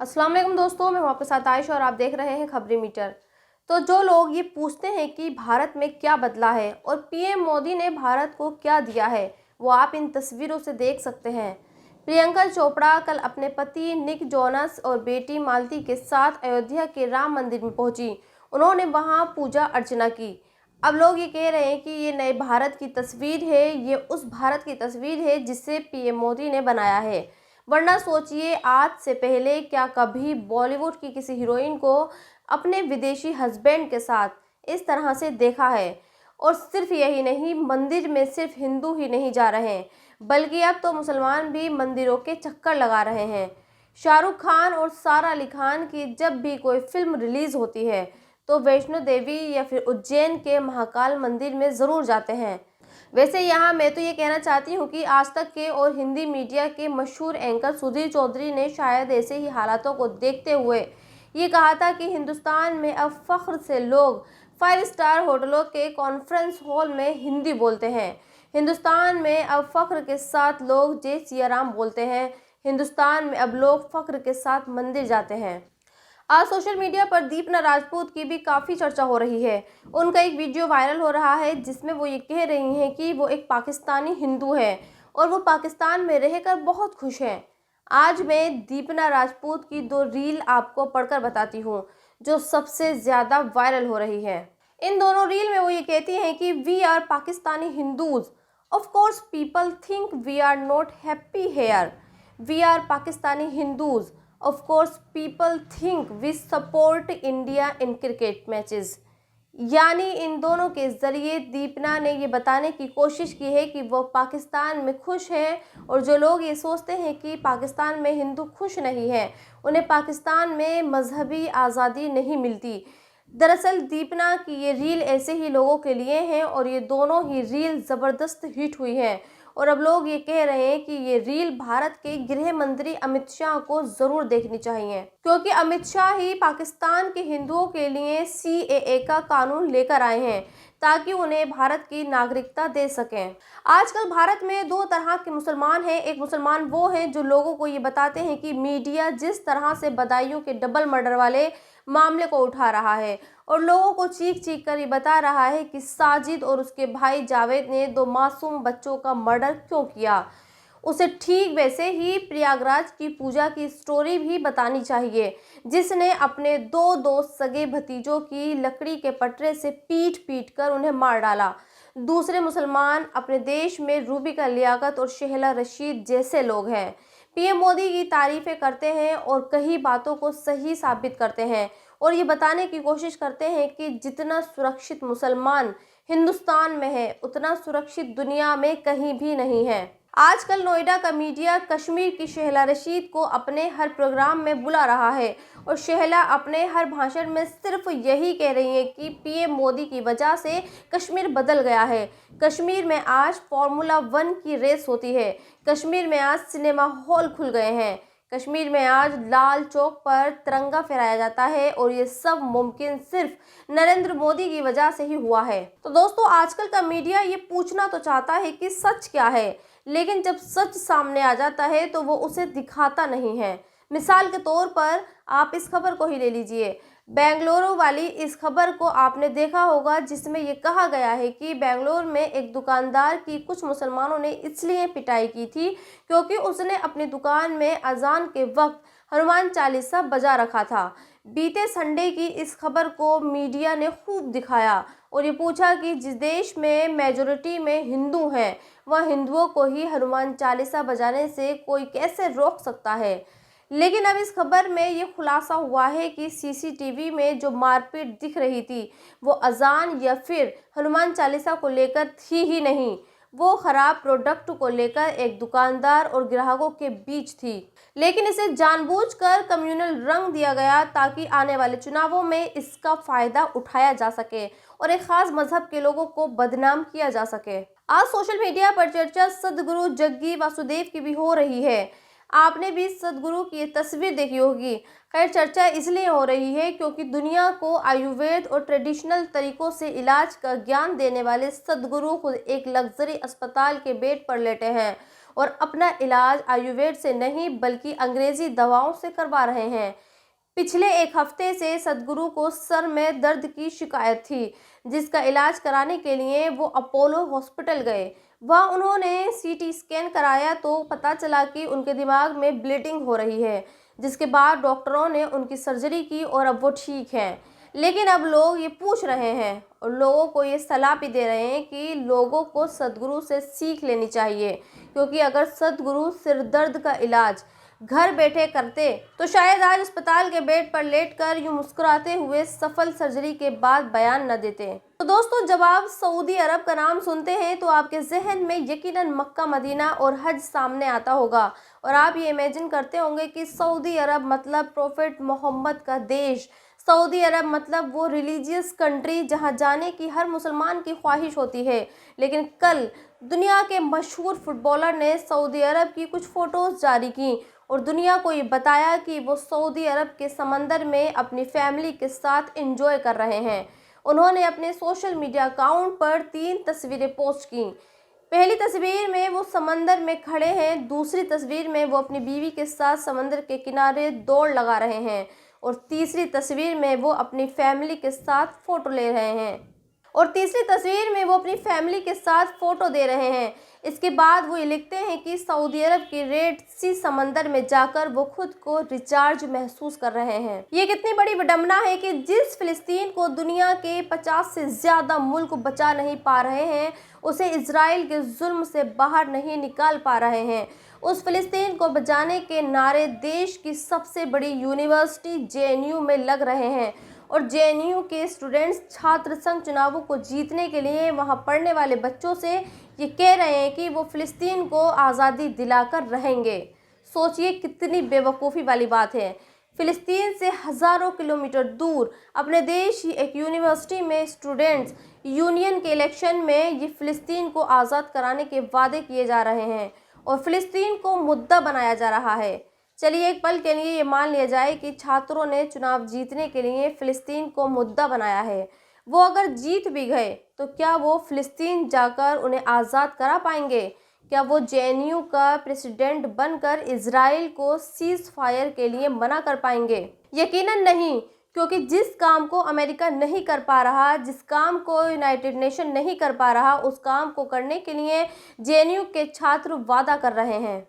अस्सलाम वालेकुम दोस्तों, मैं हूं आपके साथ आयशा और आप देख रहे हैं खबरी मीटर। तो जो लोग ये पूछते हैं कि भारत में क्या बदला है और पीएम मोदी ने भारत को क्या दिया है, वो आप इन तस्वीरों से देख सकते हैं। प्रियंका चोपड़ा कल अपने पति निक जोनस और बेटी मालती के साथ अयोध्या के राम मंदिर में पहुंची। उन्होंने वहां पूजा अर्चना की। अब लोग ये कह रहे हैं कि ये नए भारत की तस्वीर है, ये उस भारत की तस्वीर है जिसे पीएम मोदी ने बनाया है। वरना सोचिए, आज से पहले क्या कभी बॉलीवुड की किसी हीरोइन को अपने विदेशी हस्बैंड के साथ इस तरह से देखा है? और सिर्फ यही नहीं, मंदिर में सिर्फ हिंदू ही नहीं जा रहे हैं, बल्कि अब तो मुसलमान भी मंदिरों के चक्कर लगा रहे हैं। शाहरुख खान और सारा अली खान की जब भी कोई फिल्म रिलीज होती है तो वैष्णो देवी या फिर उज्जैन के महाकाल मंदिर में ज़रूर जाते हैं। वैसे यहाँ मैं तो ये कहना चाहती हूँ कि आज तक के और हिंदी मीडिया के मशहूर एंकर सुधीर चौधरी ने शायद ऐसे ही हालातों को देखते हुए ये कहा था कि हिंदुस्तान में अब फ़ख्र से लोग 5 स्टार होटलों के कॉन्फ्रेंस हॉल में हिंदी बोलते हैं। हिंदुस्तान में अब फ़ख्र के साथ लोग जय सिया राम बोलते हैं। हिंदुस्तान में अब लोग फ़ख्र के साथ मंदिर जाते हैं। आज सोशल मीडिया पर दीपिका राजपूत की भी काफ़ी चर्चा हो रही है। उनका एक वीडियो वायरल हो रहा है जिसमें वो ये कह रही हैं कि वो एक पाकिस्तानी हिंदू है और वो पाकिस्तान में रहकर बहुत खुश हैं। आज मैं दीपिका राजपूत की 2 रील आपको पढ़कर बताती हूँ जो सबसे ज़्यादा वायरल हो रही है। इन दोनों रील में वो ये कहती हैं कि we are Pakistani Hindus, of course people think we are not happy here. We are Pakistani Hindus, of course people think we support India in cricket matches। यानी इन दोनों के ज़रिए दीपिका ने ये बताने की कोशिश की है कि वो पाकिस्तान में खुश हैं, और जो लोग ये सोचते हैं कि पाकिस्तान में हिंदू खुश नहीं हैं, उन्हें पाकिस्तान में मजहबी आज़ादी नहीं मिलती। दरअसल दीपिका की ये रील ऐसे ही लोगों के लिए हैं और ये दोनों ही रील ज़बरदस्त हिट हुई हैं। और अब लोग ये कह रहे हैं कि ये रील भारत के गृह मंत्री अमित शाह को ज़रूर देखनी चाहिए, क्योंकि अमित शाह ही पाकिस्तान के हिंदुओं के लिए सीएए का कानून लेकर आए हैं ताकि उन्हें भारत की नागरिकता दे सकें। आजकल भारत में 2 तरह के मुसलमान हैं। एक मुसलमान वो हैं जो लोगों को ये बताते हैं कि मीडिया जिस तरह से बदायूं के डबल मर्डर वाले मामले को उठा रहा है और लोगों को चीख चीख कर ये बता रहा है कि साजिद और उसके भाई जावेद ने 2 मासूम बच्चों का मर्डर क्यों किया, उसे ठीक वैसे ही प्रयागराज की पूजा की स्टोरी भी बतानी चाहिए, जिसने अपने 2 दोस्त सगे भतीजों की लकड़ी के पटरे से पीट पीट कर उन्हें मार डाला। दूसरे मुसलमान अपने देश में रूबिका लियाकत और शेहला रशीद जैसे लोग हैं। पीएम मोदी की तारीफें करते हैं और कई बातों को सही साबित करते हैं और ये बताने की कोशिश करते हैं कि जितना सुरक्षित मुसलमान हिंदुस्तान में है, उतना सुरक्षित दुनिया में कहीं भी नहीं है। आजकल नोएडा का मीडिया कश्मीर की शेहला रशीद को अपने हर प्रोग्राम में बुला रहा है और शेहला अपने हर भाषण में सिर्फ यही कह रही है कि पीएम मोदी की वजह से कश्मीर बदल गया है। कश्मीर में आज फार्मूला 1 की रेस होती है। कश्मीर में आज सिनेमा हॉल खुल गए हैं। कश्मीर में आज लाल चौक पर तिरंगा फहराया जाता है और ये सब मुमकिन सिर्फ नरेंद्र मोदी की वजह से ही हुआ है। तो दोस्तों, आजकल का मीडिया ये पूछना तो चाहता है कि सच क्या है, लेकिन जब सच सामने आ जाता है तो वो उसे दिखाता नहीं है। मिसाल के तौर पर आप इस खबर को ही ले लीजिए। बेंगलुरु वाली इस खबर को आपने देखा होगा, जिसमें ये कहा गया है कि बेंगलुरु में एक दुकानदार की कुछ मुसलमानों ने इसलिए पिटाई की थी क्योंकि उसने अपनी दुकान में अजान के वक्त हनुमान चालीसा बजा रखा था। बीते संडे की इस खबर को मीडिया ने खूब दिखाया और ये पूछा कि जिस देश में मेजॉरिटी में हिंदू हैं, वह हिंदुओं को ही हनुमान चालीसा बजाने से कोई कैसे रोक सकता है। लेकिन अब इस खबर में ये खुलासा हुआ है कि सीसीटीवी में जो मारपीट दिख रही थी वो अजान या फिर हनुमान चालीसा को लेकर थी ही नहीं, वो खराब प्रोडक्ट को लेकर एक दुकानदार और ग्राहकों के बीच थी। लेकिन इसे जानबूझकर कम्युनल रंग दिया गया ताकि आने वाले चुनावों में इसका फायदा उठाया जा सके और एक खास मजहब के लोगों को बदनाम किया जा सके। आज सोशल मीडिया पर चर्चा सदगुरु जग्गी वासुदेव की भी हो रही है। आपने भी सदगुरु की ये तस्वीर देखी होगी। खैर, चर्चा इसलिए हो रही है क्योंकि दुनिया को आयुर्वेद और ट्रेडिशनल तरीकों से इलाज का ज्ञान देने वाले सदगुरु खुद एक लग्जरी अस्पताल के बेड पर लेटे हैं और अपना इलाज आयुर्वेद से नहीं बल्कि अंग्रेजी दवाओं से करवा रहे हैं। पिछले एक हफ्ते से सदगुरु को सर में दर्द की शिकायत थी, जिसका इलाज कराने के लिए वो अपोलो हॉस्पिटल गए। वहाँ उन्होंने सीटी स्कैन कराया तो पता चला कि उनके दिमाग में ब्लीडिंग हो रही है, जिसके बाद डॉक्टरों ने उनकी सर्जरी की और अब वो ठीक हैं। लेकिन अब लोग ये पूछ रहे हैं और लोगों को ये सलाह भी दे रहे हैं कि लोगों को सदगुरु से सीख लेनी चाहिए, क्योंकि अगर सदगुरु सिर दर्द का इलाज घर बैठे करते तो शायद आज अस्पताल के बेड पर लेटकर यूं मुस्कुराते हुए सफल सर्जरी के बाद बयान न देते। तो दोस्तों, जब आप सऊदी अरब का नाम सुनते हैं तो आपके जहन में यकीनन मक्का, मदीना और हज सामने आता होगा और आप ये इमेजिन करते होंगे कि सऊदी अरब मतलब प्रॉफिट मोहम्मद का देश। सऊदी अरब मतलब वो रिलीजियस कंट्री जहां जाने की हर मुसलमान की ख्वाहिश होती है। लेकिन कल दुनिया के मशहूर फुटबॉलर ने सऊदी अरब की कुछ फ़ोटोज़ जारी की और दुनिया को ये बताया कि वो सऊदी अरब के समंदर में अपनी फैमिली के साथ एंजॉय कर रहे हैं। उन्होंने अपने सोशल मीडिया अकाउंट पर 3 तस्वीरें पोस्ट की। पहली तस्वीर में वो समंदर में खड़े हैं, दूसरी तस्वीर में वो अपनी बीवी के साथ समंदर के किनारे दौड़ लगा रहे हैं और तीसरी तस्वीर में वो अपनी फैमिली के साथ फ़ोटो ले रहे हैं और तीसरी तस्वीर में वो अपनी फैमिली के साथ फ़ोटो दे रहे हैं। इसके बाद वो ये लिखते हैं कि सऊदी अरब के रेड सी समंदर में जाकर वो खुद को रिचार्ज महसूस कर रहे हैं। ये कितनी बड़ी विडंबना है कि जिस फिलिस्तीन को दुनिया के 50 से ज़्यादा मुल्क बचा नहीं पा रहे हैं, उसे इजराइल के जुल्म से बाहर नहीं निकाल पा रहे हैं। उस फिलिस्तीन को बचाने के नारे देश की सबसे बड़ी यूनिवर्सिटी जेएनयू में लग रहे हैं और जेएनयू के स्टूडेंट्स छात्र संघ चुनावों को जीतने के लिए वहां पढ़ने वाले बच्चों से ये कह रहे हैं कि वो फिलिस्तीन को आज़ादी दिलाकर रहेंगे। सोचिए कितनी बेवकूफ़ी वाली बात है। फिलिस्तीन से हज़ारों किलोमीटर दूर अपने देश की एक यूनिवर्सिटी में स्टूडेंट्स यूनियन के इलेक्शन में ये फिलिस्तीन को आज़ाद कराने के वादे किए जा रहे हैं और फिलिस्तीन को मुद्दा बनाया जा रहा है। चलिए एक पल के लिए ये मान लिया जाए कि छात्रों ने चुनाव जीतने के लिए फ़िलिस्तीन को मुद्दा बनाया है। वो अगर जीत भी गए तो क्या वो फ़िलिस्तीन जाकर उन्हें आज़ाद करा पाएंगे? क्या वो जेएनयू का प्रेसिडेंट बनकर इजराइल को सीज़ फायर के लिए मना कर पाएंगे? यकीनन नहीं, क्योंकि जिस काम को अमेरिका नहीं कर पा रहा, जिस काम को यूनाइटेड नेशन नहीं कर पा रहा, उस काम को करने के लिए जेएनयू के छात्र वादा कर रहे हैं।